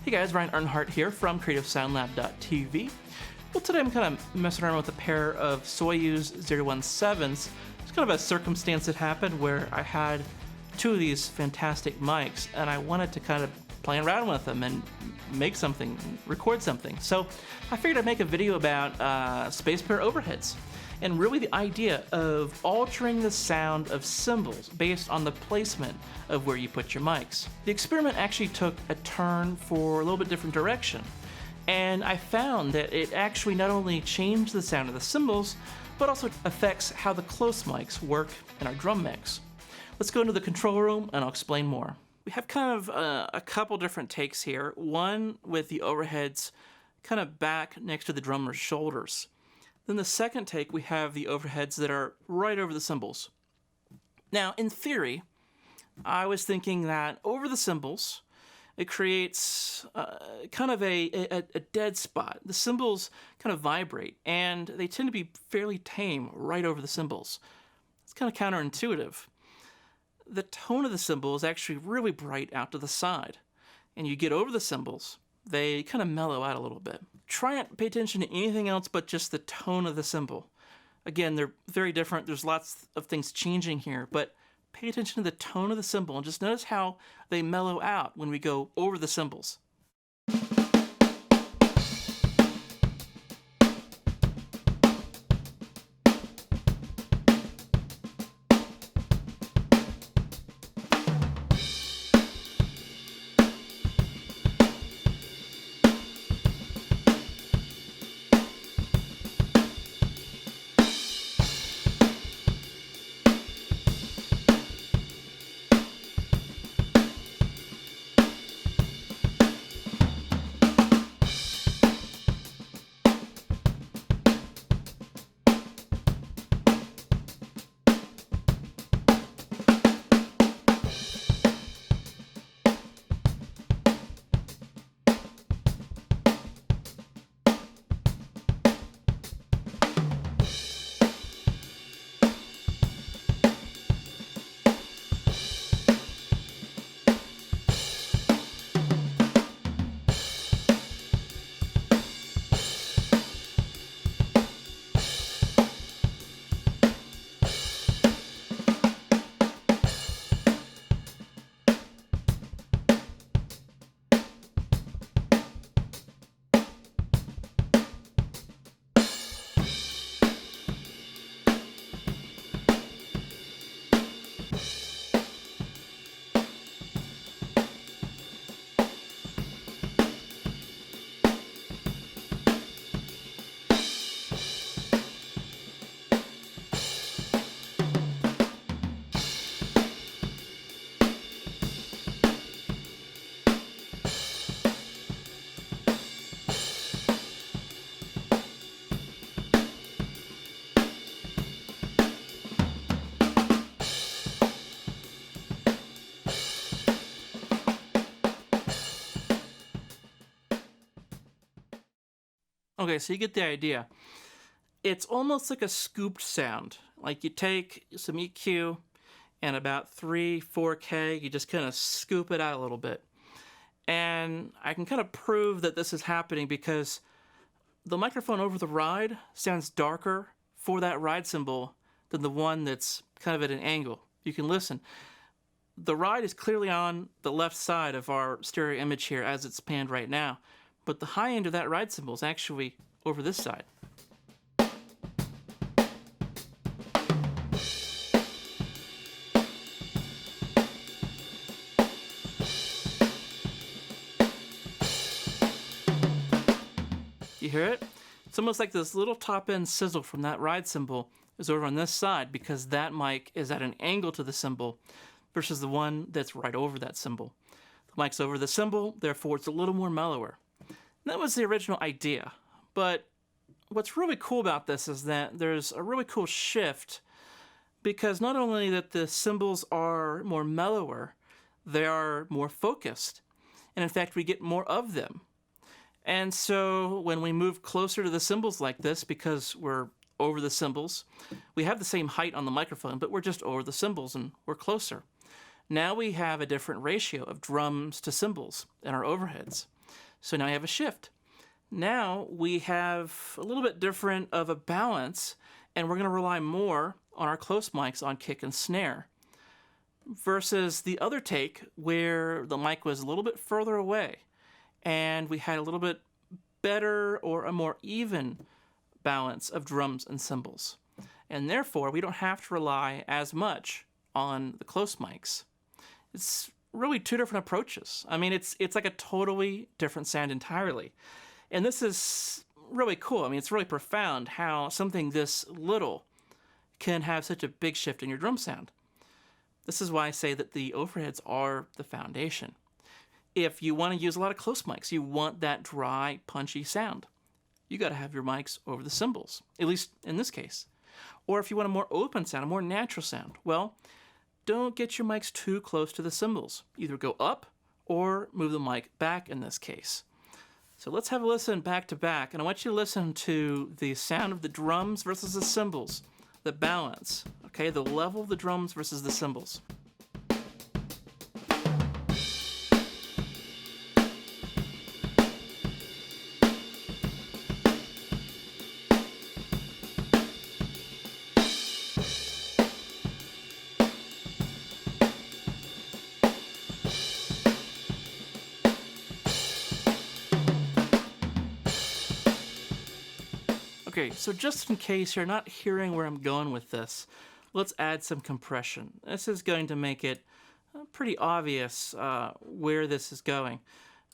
Hey guys, Ryan Earnhardt here from CreativeSoundLab.tv. Well, today I'm kind of messing around with a pair of Soyuz 017s. It's kind of a circumstance that happened where I had two of these fantastic mics and I wanted to kind of play around with them and make something, record something. So I figured I'd make a video about space pair overheads and really the idea of altering the sound of cymbals based on the placement of where you put your mics. The experiment actually took a turn for a little bit different direction, and I found that it actually not only changed the sound of the cymbals, but also affects how the close mics work in our drum mix. Let's go into the control room and I'll explain more. We have kind of a couple different takes here. One with the overheads kind of back next to the drummer's shoulders. Then the second take, we have the overheads that are right over the cymbals. Now, in theory, I was thinking that over the cymbals, it creates kind of a dead spot. The cymbals kind of vibrate, and they tend to be fairly tame right over the cymbals. It's kind of counterintuitive. The tone of the cymbal is actually really bright out to the side, and you get over the cymbals, they kind of mellow out a little bit. Try not to pay attention to anything else but just the tone of the cymbal. Again, they're very different. There's lots of things changing here, but pay attention to the tone of the cymbal and just notice how they mellow out when we go over the cymbals. Okay, so you get the idea. It's almost like a scooped sound. Like you take some EQ and about 3-4K, you just kind of scoop it out a little bit. And I can kind of prove that this is happening because the microphone over the ride sounds darker for that ride cymbal than the one that's kind of at an angle. You can listen. The ride is clearly on the left side of our stereo image here as it's panned right now. But the high end of that ride cymbal is actually over this side. You hear it? It's almost like this little top end sizzle from that ride cymbal is over on this side because that mic is at an angle to the cymbal versus the one that's right over that cymbal. The mic's over the cymbal, therefore it's a little more mellower. That was the original idea, but what's really cool about this is that there's a really cool shift because not only that the cymbals are more mellower, they are more focused, and in fact we get more of them. And so when we move closer to the cymbals like this, because we're over the cymbals, we have the same height on the microphone, but we're just over the cymbals and we're closer. Now we have a different ratio of drums to cymbals in our overheads. So now you have a shift. Now we have a little bit different of a balance, and we're going to rely more on our close mics on kick and snare versus the other take where the mic was a little bit further away and we had a little bit better or a more even balance of drums and cymbals. And therefore, we don't have to rely as much on the close mics. It's really two different approaches. I mean, it's like a totally different sound entirely. And this is really cool. I mean, it's really profound how something this little can have such a big shift in your drum sound. This is why I say that the overheads are the foundation. If you want to use a lot of close mics, you want that dry, punchy sound, you got to have your mics over the cymbals, at least in this case. Or if you want a more open sound, a more natural sound, well, don't get your mics too close to the cymbals. Either go up or move the mic back in this case. So let's have a listen back to back, and I want you to listen to the sound of the drums versus the cymbals, the balance, okay, the level of the drums versus the cymbals. Okay, so just in case you're not hearing where I'm going with this, let's add some compression. This is going to make it pretty obvious where this is going.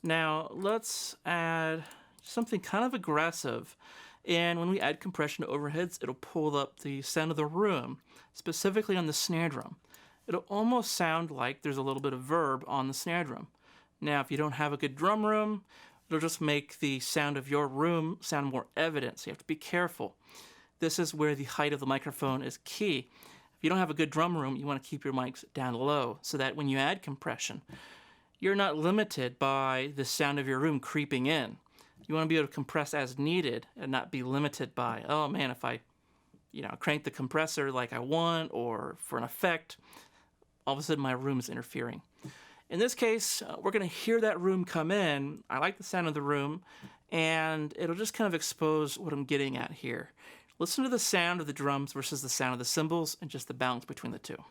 Now, let's add something kind of aggressive. And when we add compression to overheads, it'll pull up the sound of the room, specifically on the snare drum. It'll almost sound like there's a little bit of verb on the snare drum. Now, if you don't have a good drum room, it'll just make the sound of your room sound more evident, so you have to be careful. This is where the height of the microphone is key. If you don't have a good drum room, you want to keep your mics down low so that when you add compression, you're not limited by the sound of your room creeping in. You want to be able to compress as needed and not be limited by, oh man, if I crank the compressor like I want or for an effect, all of a sudden my room is interfering. In this case, we're going to hear that room come in. I like the sound of the room, and it'll just kind of expose what I'm getting at here. Listen to the sound of the drums versus the sound of the cymbals and just the balance between the two.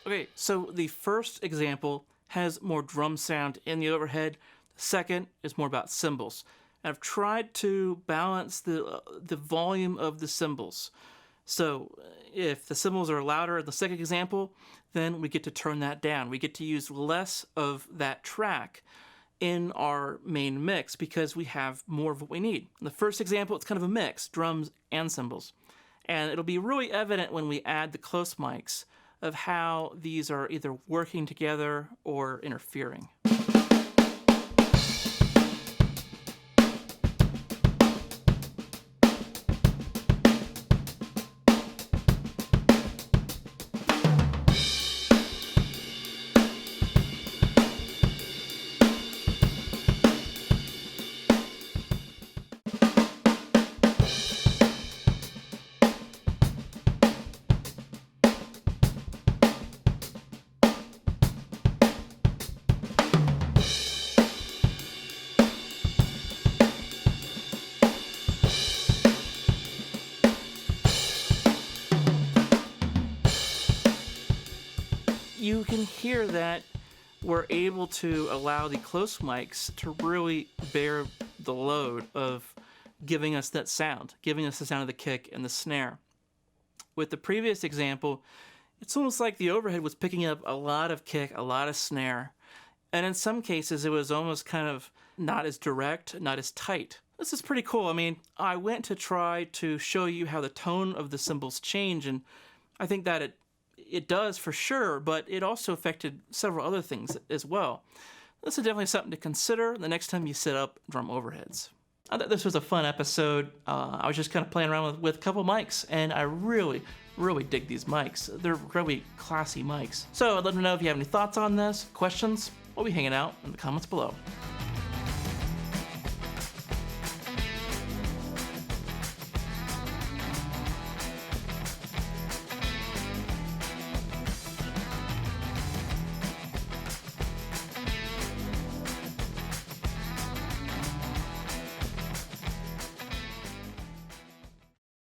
Okay, so the first example has more drum sound in the overhead. The second is more about cymbals. And I've tried to balance the volume of the cymbals. So if the cymbals are louder in the second example, then we get to turn that down. We get to use less of that track in our main mix because we have more of what we need. In the first example, it's kind of a mix, drums and cymbals. And it'll be really evident when we add the close mics of how these are either working together or interfering. you can hear that we're able to allow the close mics to really bear the load of giving us that sound, giving us the sound of the kick and the snare. With the previous example, it's almost like the overhead was picking up a lot of kick, a lot of snare, and in some cases it was almost kind of not as direct, not as tight. This is pretty cool. I mean, I went to try to show you how the tone of the cymbals change, and I think that it does for sure, but it also affected several other things as well. This is definitely something to consider the next time you set up drum overheads. I thought this was a fun episode. I was just kind of playing around with a couple mics, and I really dig these mics. They're really classy mics. So I'd love to know if you have any thoughts on this, questions. We'll be hanging out in the comments below.